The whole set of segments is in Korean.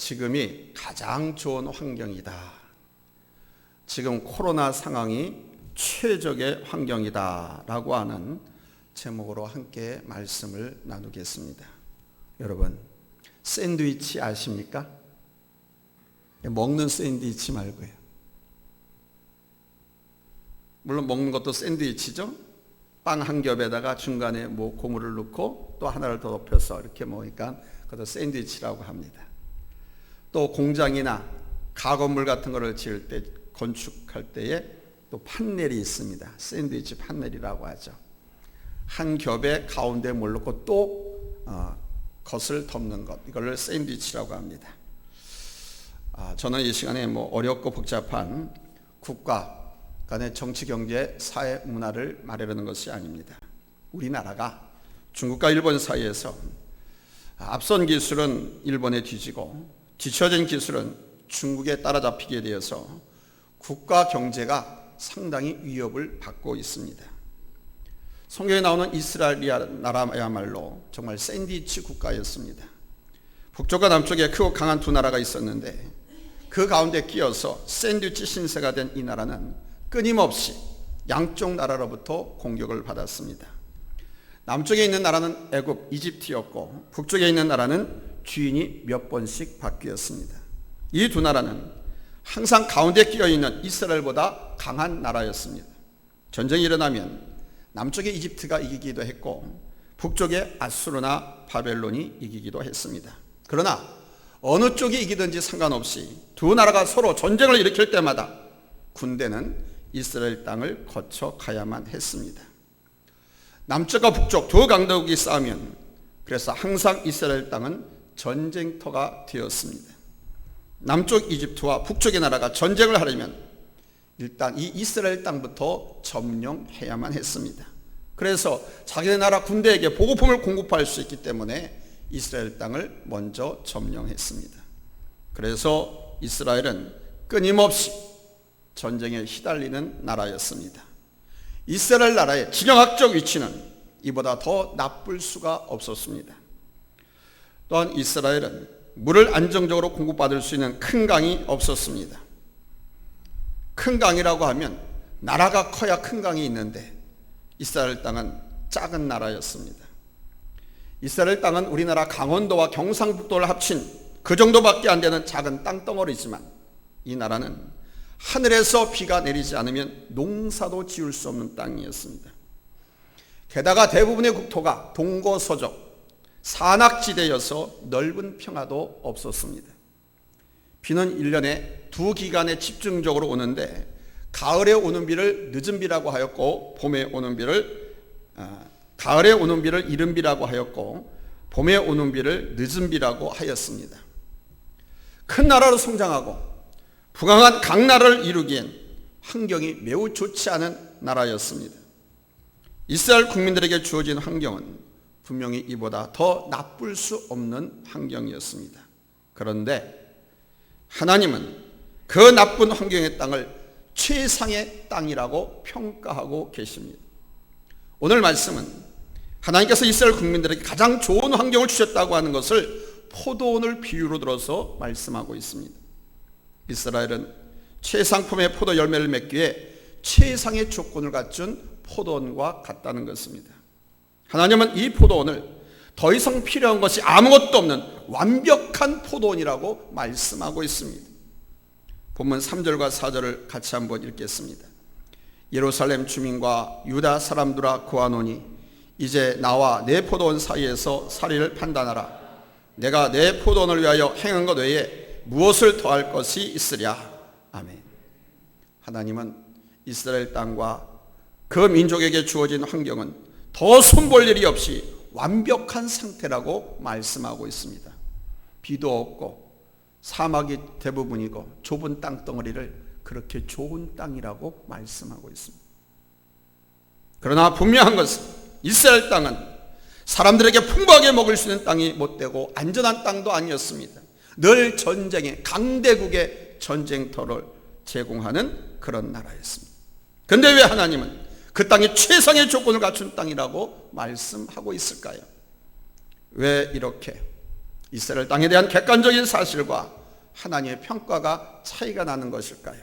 지금이 가장 좋은 환경이다. 지금 코로나 상황이 최적의 환경이다 라고 하는 제목으로 함께 말씀을 나누겠습니다. 여러분, 샌드위치 아십니까? 먹는 샌드위치 말고요. 물론 먹는 것도 샌드위치죠. 빵 한 겹에다가 중간에 고무를 넣고 또 하나를 더 덮여서 이렇게 먹으니까 그것도 샌드위치라고 합니다. 또 공장이나 가건물 같은 거를 지을 때, 건축할 때에 또 판넬이 있습니다. 샌드위치 판넬이라고 하죠. 한 겹에 가운데 뭘 넣고 또 겉을 덮는 것, 이걸 샌드위치라고 합니다. 저는 이 시간에 어렵고 복잡한 국가 간의 정치, 경제, 사회, 문화를 말하려는 것이 아닙니다. 우리나라가 중국과 일본 사이에서 앞선 기술은 일본에 뒤지고 뒤처진 기술은 중국에 따라잡히게 되어서 국가 경제가 상당히 위협을 받고 있습니다. 성경에 나오는 이스라엘 나라야말로 정말 샌드위치 국가였습니다. 북쪽과 남쪽에 크고 강한 두 나라가 있었는데 그 가운데 끼어서 샌드위치 신세가 된 이 나라는 끊임없이 양쪽 나라로부터 공격을 받았습니다. 남쪽에 있는 나라는 애굽, 이집트였고 북쪽에 있는 나라는 주인이 몇 번씩 바뀌었습니다. 이 두 나라는 항상 가운데 끼어있는 이스라엘보다 강한 나라였습니다. 전쟁이 일어나면 남쪽에 이집트가 이기기도 했고 북쪽에 아수르나 바벨론이 이기기도 했습니다. 그러나 어느 쪽이 이기든지 상관없이 두 나라가 서로 전쟁을 일으킬 때마다 군대는 이스라엘 땅을 거쳐 가야만 했습니다. 남쪽과 북쪽 두 강대국이 싸우면 그래서 항상 이스라엘 땅은 전쟁터가 되었습니다. 남쪽 이집트와 북쪽의 나라가 전쟁을 하려면 일단 이 이스라엘 땅부터 점령해야만 했습니다. 그래서 자기네 나라 군대에게 보급품을 공급할 수 있기 때문에 이스라엘 땅을 먼저 점령했습니다. 그래서 이스라엘은 끊임없이 전쟁에 휘달리는 나라였습니다. 이스라엘 나라의 지정학적 위치는 이보다 더 나쁠 수가 없었습니다. 또한 이스라엘은 물을 안정적으로 공급받을 수 있는 큰 강이 없었습니다. 큰 강이라고 하면 나라가 커야 큰 강이 있는데 이스라엘 땅은 작은 나라였습니다. 이스라엘 땅은 우리나라 강원도와 경상북도를 합친 그 정도밖에 안 되는 작은 땅덩어리지만 이 나라는 하늘에서 비가 내리지 않으면 농사도 지을 수 없는 땅이었습니다. 게다가 대부분의 국토가 동고서적 산악지대여서 넓은 평화도 없었습니다. 비는 1년에 두 기간에 집중적으로 오는데 가을에 오는 비를 늦은 비라고 하였고 가을에 오는 비를 이른 비라고 하였고 봄에 오는 비를 늦은 비라고 하였습니다. 큰 나라로 성장하고 부강한 강나라를 이루기엔 환경이 매우 좋지 않은 나라였습니다. 이스라엘 국민들에게 주어진 환경은 분명히 이보다 더 나쁠 수 없는 환경이었습니다. 그런데 하나님은 그 나쁜 환경의 땅을 최상의 땅이라고 평가하고 계십니다. 오늘 말씀은 하나님께서 이스라엘 국민들에게 가장 좋은 환경을 주셨다고 하는 것을 포도원을 비유로 들어서 말씀하고 있습니다. 이스라엘은 최상품의 포도 열매를 맺기에 최상의 조건을 갖춘 포도원과 같다는 것입니다. 하나님은 이 포도원을 더 이상 필요한 것이 아무것도 없는 완벽한 포도원이라고 말씀하고 있습니다. 본문 3절과 4절을 같이 한번 읽겠습니다. 예루살렘 주민과 유다 사람들아 구하노니 이제 나와 내 포도원 사이에서 사리를 판단하라. 내가 내 포도원을 위하여 행한 것 외에 무엇을 더할 것이 있으랴. 아멘. 하나님은 이스라엘 땅과 그 민족에게 주어진 환경은 더 손볼 일이 없이 완벽한 상태라고 말씀하고 있습니다. 비도 없고 사막이 대부분이고 좁은 땅덩어리를 그렇게 좋은 땅이라고 말씀하고 있습니다. 그러나 분명한 것은 이스라엘 땅은 사람들에게 풍부하게 먹을 수 있는 땅이 못되고 안전한 땅도 아니었습니다. 늘 전쟁의 강대국의 전쟁터를 제공하는 그런 나라였습니다. 그런데 왜 하나님은 그 땅이 최상의 조건을 갖춘 땅이라고 말씀하고 있을까요? 왜 이렇게 이스라엘 땅에 대한 객관적인 사실과 하나님의 평가가 차이가 나는 것일까요?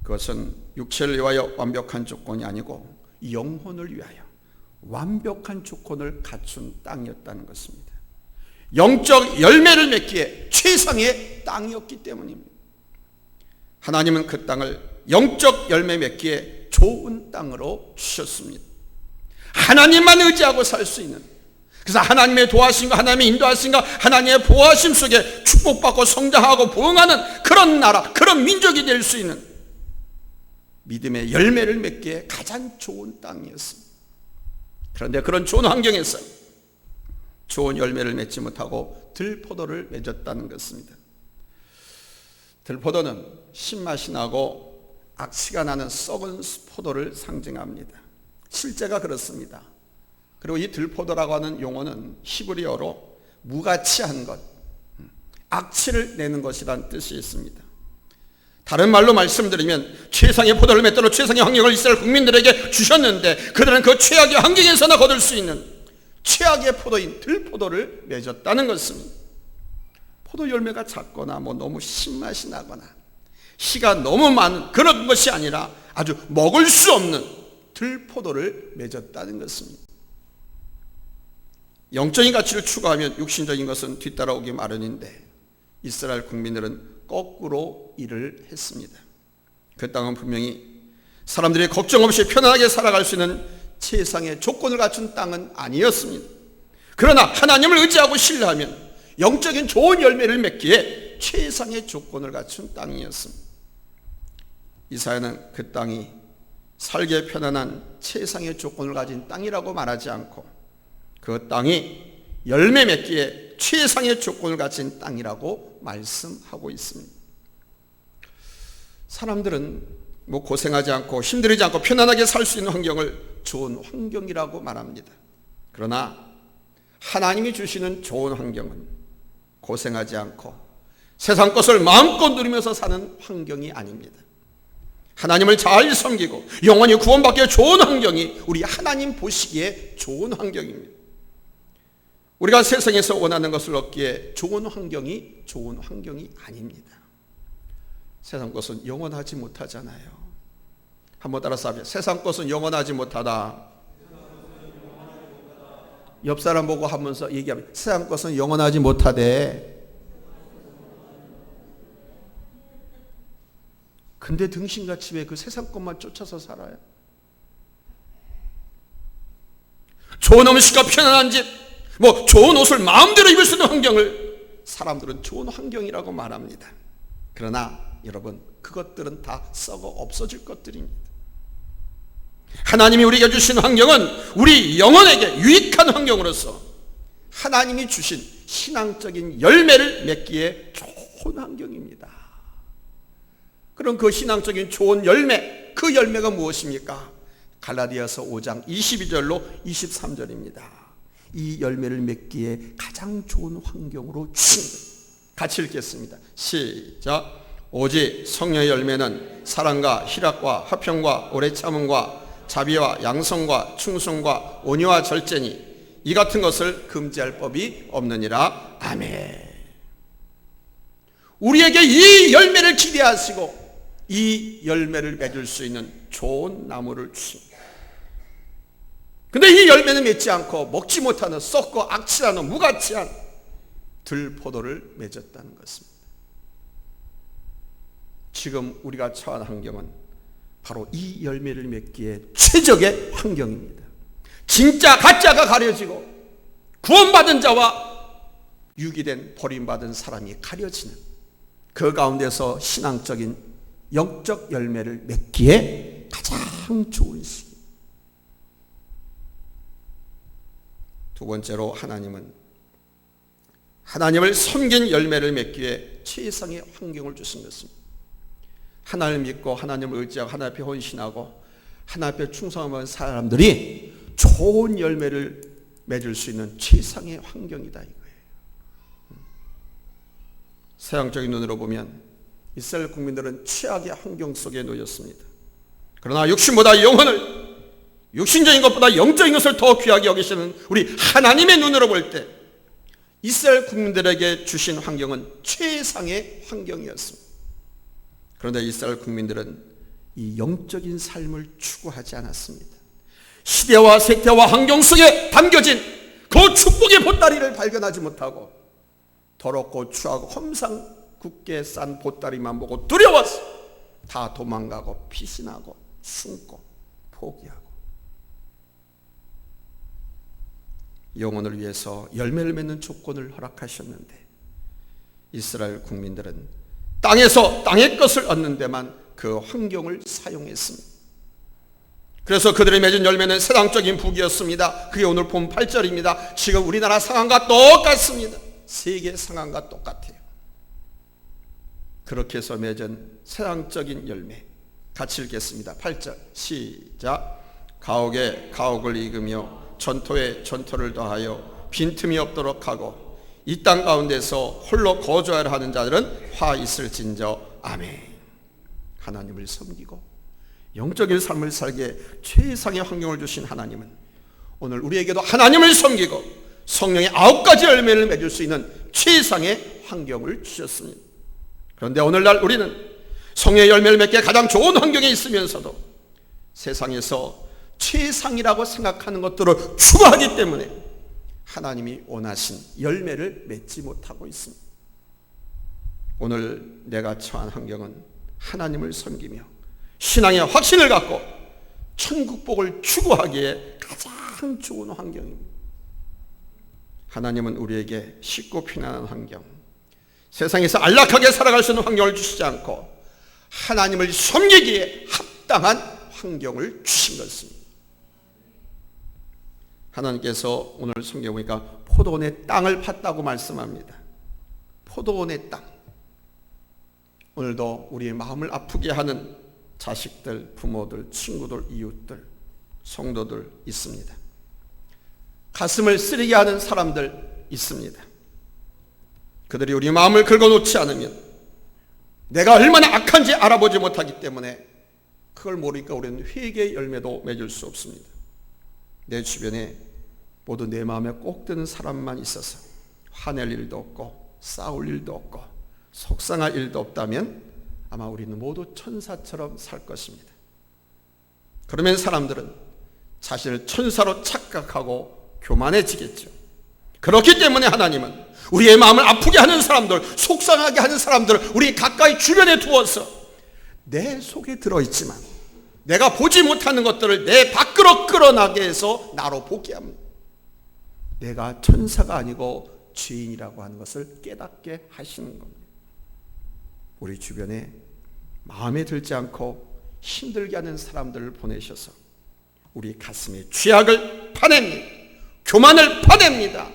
그것은 육체를 위하여 완벽한 조건이 아니고 영혼을 위하여 완벽한 조건을 갖춘 땅이었다는 것입니다. 영적 열매를 맺기에 최상의 땅이었기 때문입니다. 하나님은 그 땅을 영적 열매 맺기에 좋은 땅으로 주셨습니다. 하나님만 의지하고 살 수 있는, 그래서 하나님의 도와심과 하나님의 인도하심과 하나님의 보호하심 속에 축복받고 성장하고 부흥하는 그런 나라, 그런 민족이 될 수 있는 믿음의 열매를 맺기에 가장 좋은 땅이었습니다. 그런데 그런 좋은 환경에서 좋은 열매를 맺지 못하고 들포도를 맺었다는 것입니다. 들포도는 신맛이 나고 악취가 나는 썩은 포도를 상징합니다. 실제가 그렇습니다. 그리고 이 들포도라고 하는 용어는 히브리어로 무가치한 것, 악취를 내는 것이라는 뜻이 있습니다. 다른 말로 말씀드리면 최상의 포도를 맺도록 최상의 환경을 이스라엘 국민들에게 주셨는데 그들은 그 최악의 환경에서나 거둘 수 있는 최악의 포도인 들포도를 맺었다는 것입니다. 포도 열매가 작거나 너무 신맛이 나거나 씨가 너무 많은 그런 것이 아니라 아주 먹을 수 없는 들포도를 맺었다는 것입니다. 영적인 가치를 추구하면 육신적인 것은 뒤따라오기 마련인데 이스라엘 국민들은 거꾸로 일을 했습니다. 그 땅은 분명히 사람들이 걱정 없이 편안하게 살아갈 수 있는 최상의 조건을 갖춘 땅은 아니었습니다. 그러나 하나님을 의지하고 신뢰하면 영적인 좋은 열매를 맺기에 최상의 조건을 갖춘 땅이었습니다. 이사야는 그 땅이 살기에 편안한 최상의 조건을 가진 땅이라고 말하지 않고 그 땅이 열매 맺기에 최상의 조건을 가진 땅이라고 말씀하고 있습니다. 사람들은 고생하지 않고 힘들이지 않고 편안하게 살 수 있는 환경을 좋은 환경이라고 말합니다. 그러나 하나님이 주시는 좋은 환경은 고생하지 않고 세상 것을 마음껏 누리면서 사는 환경이 아닙니다. 하나님을 잘 섬기고 영원히 구원받기에 좋은 환경이 우리 하나님 보시기에 좋은 환경입니다. 우리가 세상에서 원하는 것을 얻기에 좋은 환경이 아닙니다. 세상 것은 영원하지 못하잖아요. 한번 따라서 합시다. 세상 것은 영원하지 못하다. 옆 사람 보고 하면서 얘기하면 세상 것은 영원하지 못하대. 근데 등신같이 왜 그 세상 것만 쫓아서 살아요? 좋은 음식과 편안한 집, 좋은 옷을 마음대로 입을 수 있는 환경을 사람들은 좋은 환경이라고 말합니다. 그러나 여러분, 그것들은 다 썩어 없어질 것들입니다. 하나님이 우리에게 주신 환경은 우리 영혼에게 유익한 환경으로서 하나님이 주신 신앙적인 열매를 맺기에 좋은 환경입니다. 그럼 그 신앙적인 좋은 열매, 그 열매가 무엇입니까? 갈라디아서 5장 22절로 23절입니다. 이 열매를 맺기에 가장 좋은 환경으로 주신 것. 같이 읽겠습니다. 시작. 오직 성령의 열매는 사랑과 희락과 화평과 오래 참음과 자비와 양성과 충성과 온유와 절제니 이 같은 것을 금지할 법이 없느니라. 아멘. 우리에게 이 열매를 기대하시고 이 열매를 맺을 수 있는 좋은 나무를 주십니다. 근데 이 열매는 맺지 않고 먹지 못하는 썩고 악취나는 무가치한 들포도를 맺었다는 것입니다. 지금 우리가 처한 환경은 바로 이 열매를 맺기에 최적의 환경입니다. 진짜 가짜가 가려지고 구원받은 자와 유기된 버림받은 사람이 가려지는 그 가운데서 신앙적인 영적 열매를 맺기에 가장 좋은 시기. 두 번째로 하나님을 섬긴 열매를 맺기에 최상의 환경을 주신 것입니다. 하나님을 믿고 하나님을 의지하고 하나님 앞에 헌신하고 하나님 앞에 충성하는 사람들이 좋은 열매를 맺을 수 있는 최상의 환경이다 이거예요. 서양적인 눈으로 보면 이스라엘 국민들은 최악의 환경 속에 놓였습니다. 그러나 육신보다 영혼을, 육신적인 것보다 영적인 것을 더 귀하게 여기시는 우리 하나님의 눈으로 볼 때 이스라엘 국민들에게 주신 환경은 최상의 환경이었습니다. 그런데 이스라엘 국민들은 이 영적인 삶을 추구하지 않았습니다. 시대와 세태와 환경 속에 담겨진 그 축복의 보따리를 발견하지 못하고 더럽고 추하고 험상 굳게 싼 보따리만 보고 두려워서 다 도망가고 피신하고 숨고 포기하고, 영혼을 위해서 열매를 맺는 조건을 허락하셨는데 이스라엘 국민들은 땅에서 땅의 것을 얻는 데만 그 환경을 사용했습니다. 그래서 그들이 맺은 열매는 세상적인 북이었습니다. 그게 오늘 본 8절입니다. 지금 우리나라 상황과 똑같습니다. 세계 상황과 똑같아요. 그렇게 해서 맺은 세상적인 열매, 같이 읽겠습니다. 8절 시작. 가옥에 가옥을 이으며 전토에 전토를 더하여 빈틈이 없도록 하고 이 땅 가운데서 홀로 거주하려 하는 자들은 화 있을진저. 아멘. 하나님을 섬기고 영적인 삶을 살기에 최상의 환경을 주신 하나님은 오늘 우리에게도 하나님을 섬기고 성령의 9가지 열매를 맺을 수 있는 최상의 환경을 주셨습니다. 그런데 오늘날 우리는 성령의 열매를 맺기에 가장 좋은 환경에 있으면서도 세상에서 최상이라고 생각하는 것들을 추구하기 때문에 하나님이 원하신 열매를 맺지 못하고 있습니다. 오늘 내가 처한 환경은 하나님을 섬기며 신앙의 확신을 갖고 천국복을 추구하기에 가장 좋은 환경입니다. 하나님은 우리에게 쉽고 편안한 환경, 세상에서 안락하게 살아갈 수 있는 환경을 주시지 않고 하나님을 섬기기에 합당한 환경을 주신 것입니다. 하나님께서 오늘 성경에 보니까 포도원의 땅을 팠다고 말씀합니다. 포도원의 땅. 오늘도 우리의 마음을 아프게 하는 자식들, 부모들, 친구들, 이웃들, 성도들 있습니다. 가슴을 쓰리게 하는 사람들 있습니다. 그들이 우리 마음을 긁어놓지 않으면 내가 얼마나 악한지 알아보지 못하기 때문에 그걸 모르니까 우리는 회개의 열매도 맺을 수 없습니다. 내 주변에 모두 내 마음에 꼭 드는 사람만 있어서 화낼 일도 없고 싸울 일도 없고 속상할 일도 없다면 아마 우리는 모두 천사처럼 살 것입니다. 그러면 사람들은 자신을 천사로 착각하고 교만해지겠죠. 그렇기 때문에 하나님은 우리의 마음을 아프게 하는 사람들, 속상하게 하는 사람들을 우리 가까이 주변에 두어서 내 속에 들어있지만 내가 보지 못하는 것들을 내 밖으로 끌어나게 해서 나로 보게 합니다. 내가 천사가 아니고 죄인이라고 하는 것을 깨닫게 하시는 겁니다. 우리 주변에 마음에 들지 않고 힘들게 하는 사람들을 보내셔서 우리 가슴에 죄악을 파냅니다. 교만을 파냅니다.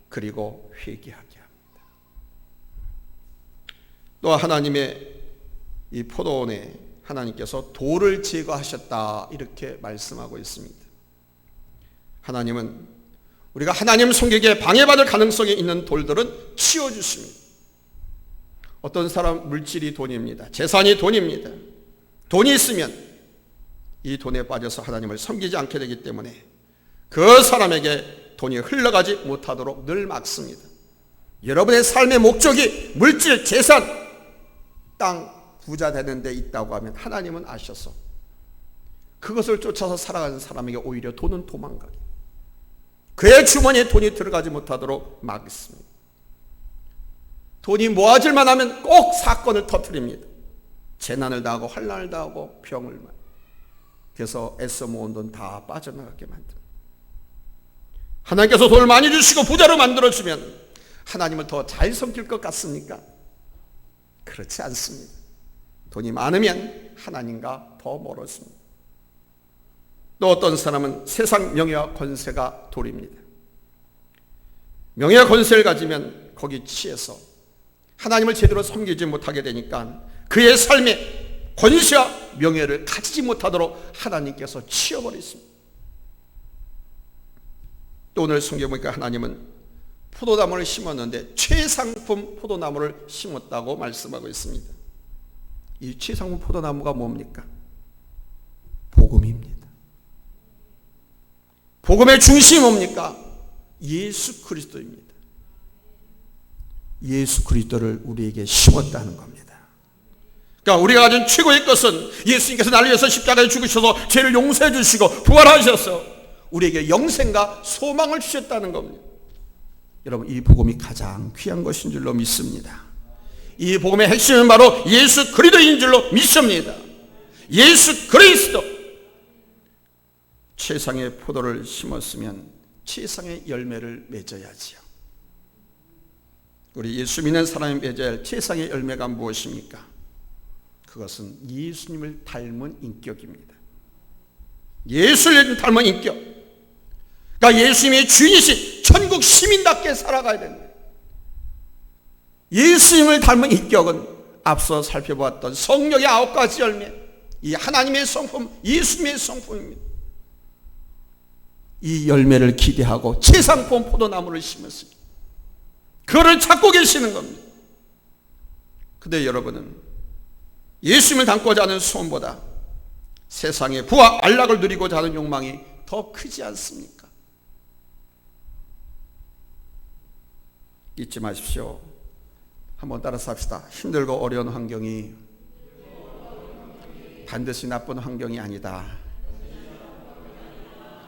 그리고 회개하게 합니다. 또 하나님의 이 포도원에 하나님께서 돌을 제거하셨다 이렇게 말씀하고 있습니다. 하나님은 우리가 하나님 섬기기에 방해받을 가능성이 있는 돌들은 치워주십니다. 어떤 사람 물질이 돈입니다. 재산이 돈입니다. 돈이 있으면 이 돈에 빠져서 하나님을 섬기지 않게 되기 때문에 그 사람에게 돈이 흘러가지 못하도록 늘 막습니다. 여러분의 삶의 목적이 물질, 재산, 땅, 부자 되는 데 있다고 하면 하나님은 아셔서 그것을 쫓아서 살아가는 사람에게 오히려 돈은 도망가게, 그의 주머니에 돈이 들어가지 못하도록 막습니다. 돈이 모아질만 하면 꼭 사건을 터뜨립니다. 재난을 당하고 환난을 당하고 병을 맞고, 그래서 애써 모은 돈 다 빠져나가게 만듭니다. 하나님께서 돈을 많이 주시고 부자로 만들어주면 하나님을 더 잘 섬길 것 같습니까? 그렇지 않습니다. 돈이 많으면 하나님과 더 멀어집니다. 또 어떤 사람은 세상 명예와 권세가 돌입니다. 명예와 권세를 가지면 거기 취해서 하나님을 제대로 섬기지 못하게 되니까 그의 삶에 권세와 명예를 가지지 못하도록 하나님께서 치워버리십니다. 또 오늘 성경에 보니까 하나님은 포도나무를 심었는데 최상품 포도나무를 심었다고 말씀하고 있습니다. 이 최상품 포도나무가 뭡니까? 복음입니다. 복음의 중심이 뭡니까? 예수 그리스도입니다. 예수 그리스도를 우리에게 심었다는 겁니다. 그러니까 우리가 가진 최고의 것은 예수님께서 나를 위해서 십자가에 죽으셔서 죄를 용서해 주시고 부활하셔서 우리에게 영생과 소망을 주셨다는 겁니다. 여러분, 이 복음이 가장 귀한 것인 줄로 믿습니다. 이 복음의 핵심은 바로 예수 그리스도인 줄로 믿습니다. 예수 그리스도. 최상의 포도를 심었으면 최상의 열매를 맺어야지요. 우리 예수 믿는 사람이 맺어야 할 최상의 열매가 무엇입니까? 그것은 예수님을 닮은 인격입니다. 예수를 닮은 인격. 그러니까 예수님이 주인이신 천국 시민답게 살아가야 됩니다. 예수님을 닮은 인격은 앞서 살펴보았던 성령의 9가지 열매, 이 하나님의 성품, 예수님의 성품입니다. 이 열매를 기대하고 최상품 포도나무를 심었습니다. 그거를 찾고 계시는 겁니다. 근데 여러분은 예수님을 닮고자 하는 소원보다 세상의 부와 안락을 누리고자 하는 욕망이 더 크지 않습니까? 잊지 마십시오. 한번 따라서 합시다. 힘들고 어려운 환경이 반드시 나쁜 환경이 아니다.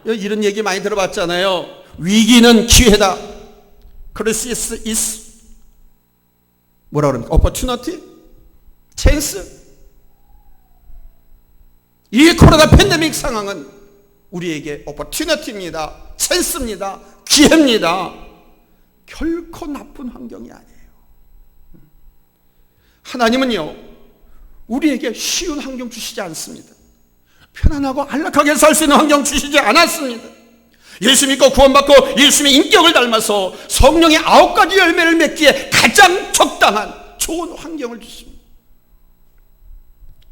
이런 얘기 많이 들어봤잖아요. 위기는 기회다. 크리시스 is 뭐라 그럽니까? opportunity? chance? 이 코로나 팬데믹 상황은 우리에게 opportunity입니다. 찬스입니다. 기회입니다. 결코 나쁜 환경이 아니에요. 하나님은요, 우리에게 쉬운 환경 주시지 않습니다. 편안하고 안락하게 살 수 있는 환경 주시지 않았습니다. 예수 믿고 구원받고 예수님의 인격을 닮아서 성령의 9가지 열매를 맺기에 가장 적당한 좋은 환경을 주십니다.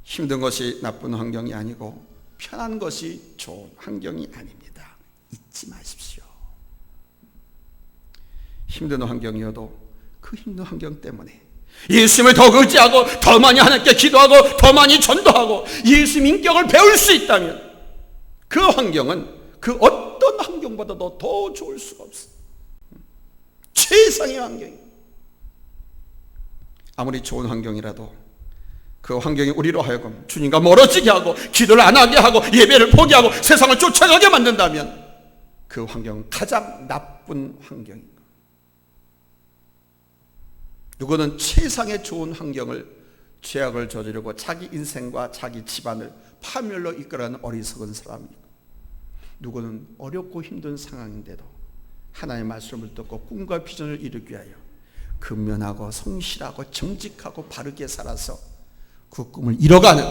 힘든 것이 나쁜 환경이 아니고 편한 것이 좋은 환경이 아닙니다. 잊지 마십시오. 힘든 환경이어도 그 힘든 환경 때문에 예수님을 더 의지하고 더 많이 하나님께 기도하고 더 많이 전도하고 예수님 인격을 배울 수 있다면 그 환경은 그 어떤 환경보다도 더 좋을 수가 없어요. 최상의 환경입니다. 아무리 좋은 환경이라도 그 환경이 우리로 하여금 주님과 멀어지게 하고 기도를 안 하게 하고 예배를 포기하고 세상을 쫓아가게 만든다면 그 환경은 가장 나쁜 환경입니다. 누구는 최상의 좋은 환경을 죄악을 저지르고 자기 인생과 자기 집안을 파멸로 이끌어가는 어리석은 사람이고, 누구는 어렵고 힘든 상황인데도 하나님의 말씀을 듣고 꿈과 비전을 이루기 위하여 근면하고 성실하고 정직하고 바르게 살아서 그 꿈을 이뤄가는,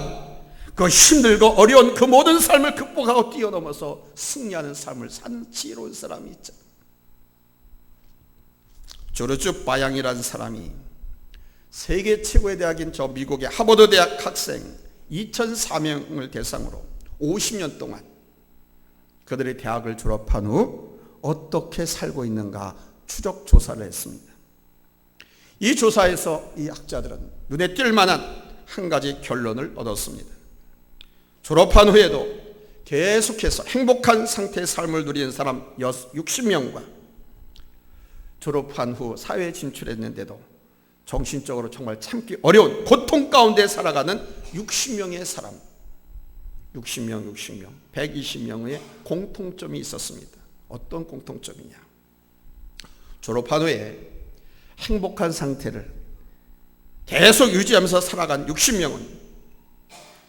그 힘들고 어려운 그 모든 삶을 극복하고 뛰어넘어서 승리하는 삶을 사는 지혜로운 사람이 있죠. 조르주 바양이라는 사람이 세계 최고의 대학인 저 미국의 하버드 대학 학생 2,400명을 대상으로 50년 동안 그들의 대학을 졸업한 후 어떻게 살고 있는가 추적 조사를 했습니다. 이 조사에서 이 학자들은 눈에 띌 만한 한 가지 결론을 얻었습니다. 졸업한 후에도 계속해서 행복한 상태의 삶을 누리는 사람 60명과 졸업한 후 사회에 진출했는데도 정신적으로 정말 참기 어려운 고통 가운데 살아가는 60명의 사람, 60명, 120명의 공통점이 있었습니다. 어떤 공통점이냐? 졸업한 후에 행복한 상태를 계속 유지하면서 살아간 60명은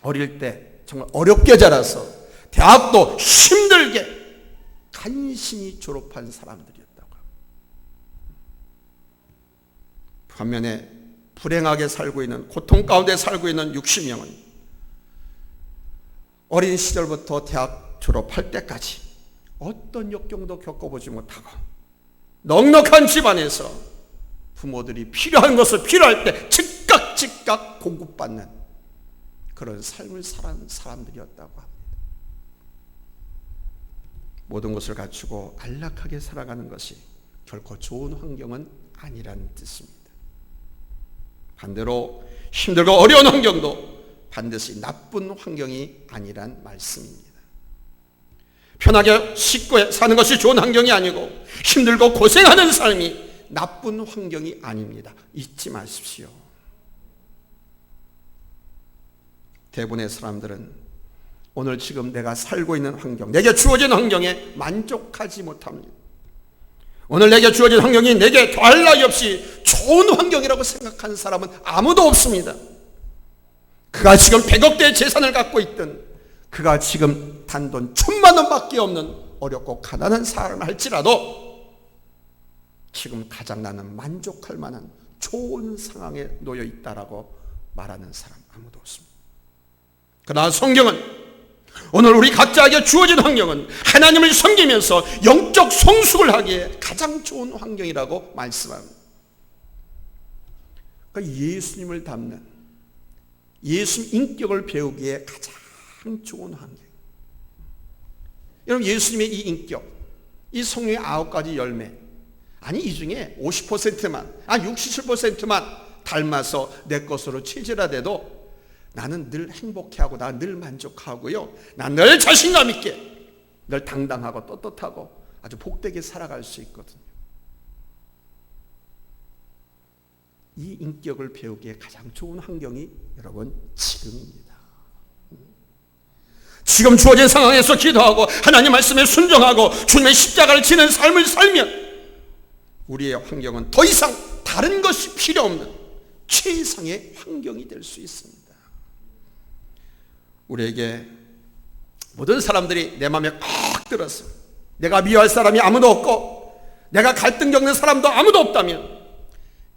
어릴 때 정말 어렵게 자라서 대학도 힘들게 간신히 졸업한 사람들이었다고 합니다. 반면에 불행하게 살고 있는, 고통 가운데 살고 있는 60명은 어린 시절부터 대학 졸업할 때까지 어떤 역경도 겪어보지 못하고 넉넉한 집안에서 부모들이 필요한 것을 필요할 때 즉각 공급받는 그런 삶을 살아가는 사람들이었다고 합니다. 모든 것을 갖추고 안락하게 살아가는 것이 결코 좋은 환경은 아니라는 뜻입니다. 반대로 힘들고 어려운 환경도 반드시 나쁜 환경이 아니란 말씀입니다. 편하게 쉽게 사는 것이 좋은 환경이 아니고 힘들고 고생하는 삶이 나쁜 환경이 아닙니다. 잊지 마십시오. 대부분의 사람들은 오늘 지금 내가 살고 있는 환경, 내게 주어진 환경에 만족하지 못합니다. 오늘 내게 주어진 환경이 내게 더할 나위 없이 좋은 환경이라고 생각하는 사람은 아무도 없습니다. 그가 지금 100억대의 재산을 갖고 있든, 그가 지금 단돈 1000만 원밖에 없는 어렵고 가난한 삶을 할지라도 지금 가장 나는 만족할 만한 좋은 상황에 놓여 있다라고 말하는 사람 아무도 없습니다. 그러나 성경은 오늘 우리 각자에게 주어진 환경은 하나님을 섬기면서 영적 성숙을 하기에 가장 좋은 환경이라고 말씀합니다. 그러니까 예수님을 닮는, 예수님 인격을 배우기에 가장 좋은 환경. 여러분, 예수님의 이 인격, 이 성령의 9가지 열매, 아니 이 중에 50%만, 67%만 닮아서 내 것으로 체질화돼도 나는 늘 행복해하고 나 늘 만족하고요, 난 늘 자신감 있게, 늘 당당하고 떳떳하고 아주 복되게 살아갈 수 있거든요. 이 인격을 배우기에 가장 좋은 환경이 여러분 지금입니다. 지금 주어진 상황에서 기도하고 하나님 말씀에 순종하고 주님의 십자가를 지는 삶을 살면 우리의 환경은 더 이상 다른 것이 필요 없는 최상의 환경이 될 수 있습니다. 우리에게 모든 사람들이 내 마음에 꽉 들어서 내가 미워할 사람이 아무도 없고 내가 갈등 겪는 사람도 아무도 없다면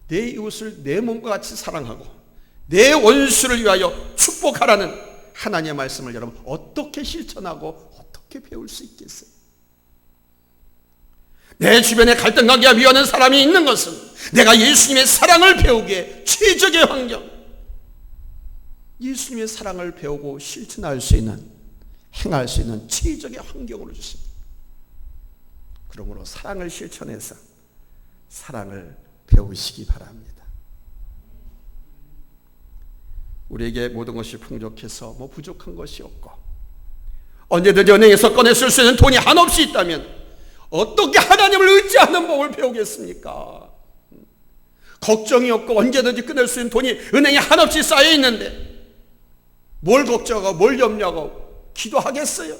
내 이웃을 내 몸과 같이 사랑하고 내 원수를 위하여 축복하라는 하나님의 말씀을 여러분 어떻게 실천하고 어떻게 배울 수 있겠어요? 내 주변에 갈등 관계와 미워하는 사람이 있는 것은 내가 예수님의 사랑을 배우기에 최적의 환경, 예수님의 사랑을 배우고 실천할 수 있는, 행할 수 있는 최적의 환경으로 주십니다. 그러므로 사랑을 실천해서 사랑을 배우시기 바랍니다. 우리에게 모든 것이 풍족해서 뭐 부족한 것이 없고 언제든지 은행에서 꺼내 쓸 수 있는 돈이 한없이 있다면 어떻게 하나님을 의지하는 법을 배우겠습니까? 걱정이 없고 언제든지 끊을 수 있는 돈이 은행에 한없이 쌓여 있는데 뭘 걱정하고 뭘 염려하고 기도하겠어요?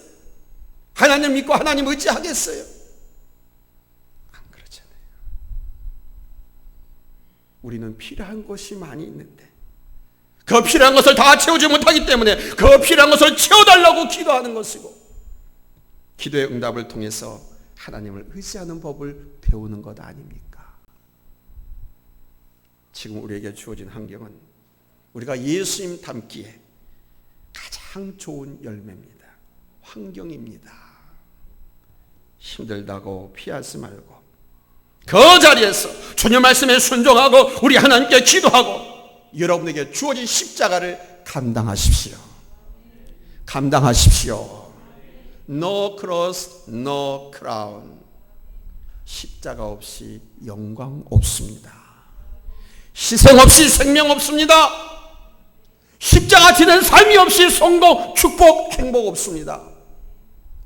하나님 믿고 하나님 의지하겠어요? 안 그렇잖아요. 우리는 필요한 것이 많이 있는데 그 필요한 것을 다 채우지 못하기 때문에 그 필요한 것을 채워달라고 기도하는 것이고, 기도의 응답을 통해서 하나님을 의지하는 법을 배우는 것 아닙니까? 지금 우리에게 주어진 환경은 우리가 예수님 닮기에 가장 좋은 열매입니다. 환경입니다. 힘들다고 피하지 말고 그 자리에서 주님 말씀에 순종하고 우리 하나님께 기도하고 여러분에게 주어진 십자가를 감당하십시오. 감당하십시오. No cross, no crown. 십자가 없이 영광 없습니다. 희생 없이 생명 없습니다. 십자가 지는 삶이 없이 성공, 축복, 행복 없습니다.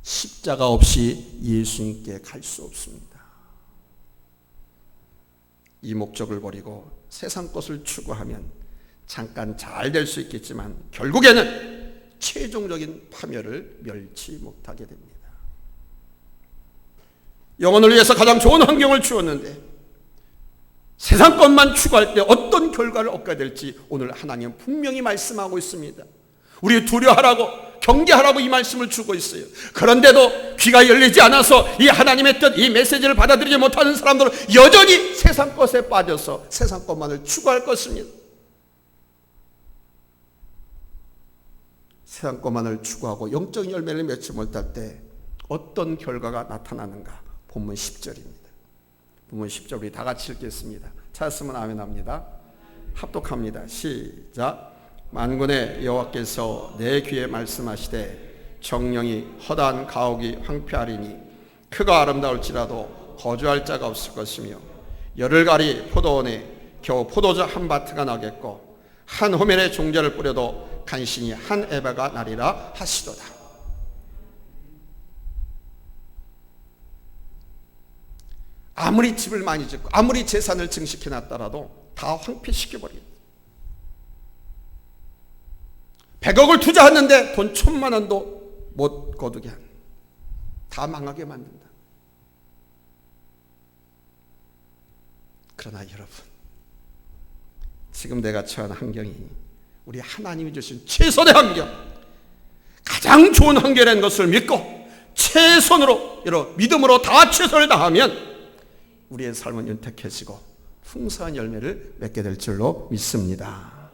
십자가 없이 예수님께 갈 수 없습니다. 이 목적을 버리고 세상 것을 추구하면 잠깐 잘 될 수 있겠지만 결국에는 최종적인 파멸을 멸치 못하게 됩니다. 영혼을 위해서 가장 좋은 환경을 주었는데 세상 것만 추구할 때 어떤 결과를 얻게 될지 오늘 하나님은 분명히 말씀하고 있습니다. 우리 두려워하라고 경계하라고 이 말씀을 주고 있어요. 그런데도 귀가 열리지 않아서 이 하나님의 뜻, 이 메시지를 받아들이지 못하는 사람들은 여전히 세상 것에 빠져서 세상 것만을 추구할 것입니다. 세상 것만을 추구하고 영적인 열매를 맺지 못할 때 어떤 결과가 나타나는가? 본문 10절입니다. 본문 10절 우리 다 같이 읽겠습니다. 찾았으면 아멘합니다. 합독합니다. 시작. 만군의 여호와께서 내 귀에 말씀하시되 정령이 허다한 가옥이 황폐하리니 크고 아름다울지라도 거주할 자가 없을 것이며 열흘가리 포도원에 겨우 포도주 한 바트가 나겠고 한 호멜에 종자를 뿌려도 간신히 한 에바가 나리라 하시도다. 아무리 집을 많이 짓고 아무리 재산을 증식해놨더라도 다 황폐시켜버립니다. 100억을 투자했는데 돈 1,000만 원도 못 거두게 하는, 다 망하게 만든다. 그러나 여러분, 지금 내가 처한 환경이 우리 하나님이 주신 최선의 환경, 가장 좋은 환경이라는 것을 믿고 최선으로, 여러분 믿음으로 다 최선을 다하면 우리의 삶은 윤택해지고 풍성한 열매를 맺게 될 줄로 믿습니다.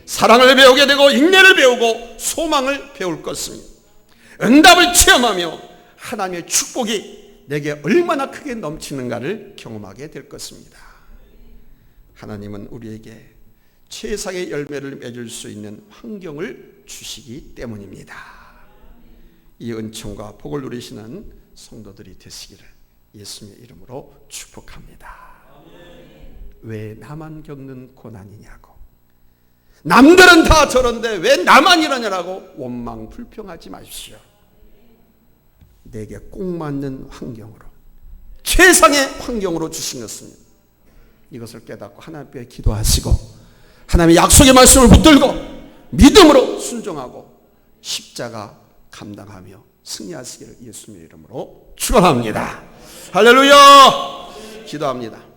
사랑을 배우게 되고 인내를 배우고 소망을 배울 것입니다. 응답을 체험하며 하나님의 축복이 내게 얼마나 크게 넘치는가를 경험하게 될 것입니다. 하나님은 우리에게 최상의 열매를 맺을 수 있는 환경을 주시기 때문입니다. 이 은총과 복을 누리시는 성도들이 되시기를 예수님의 이름으로 축복합니다. 왜 나만 겪는 고난이냐고, 남들은 다 저런데 왜 나만 이러냐라고 원망 불평하지 마십시오. 내게 꼭 맞는 환경으로, 최상의 환경으로 주신 것입니다. 이것을 깨닫고 하나님 앞에 기도하시고 하나님의 약속의 말씀을 붙들고 믿음으로 순종하고 십자가 감당하며 승리하시기를 예수님의 이름으로 축원합니다. 할렐루야. 기도합니다.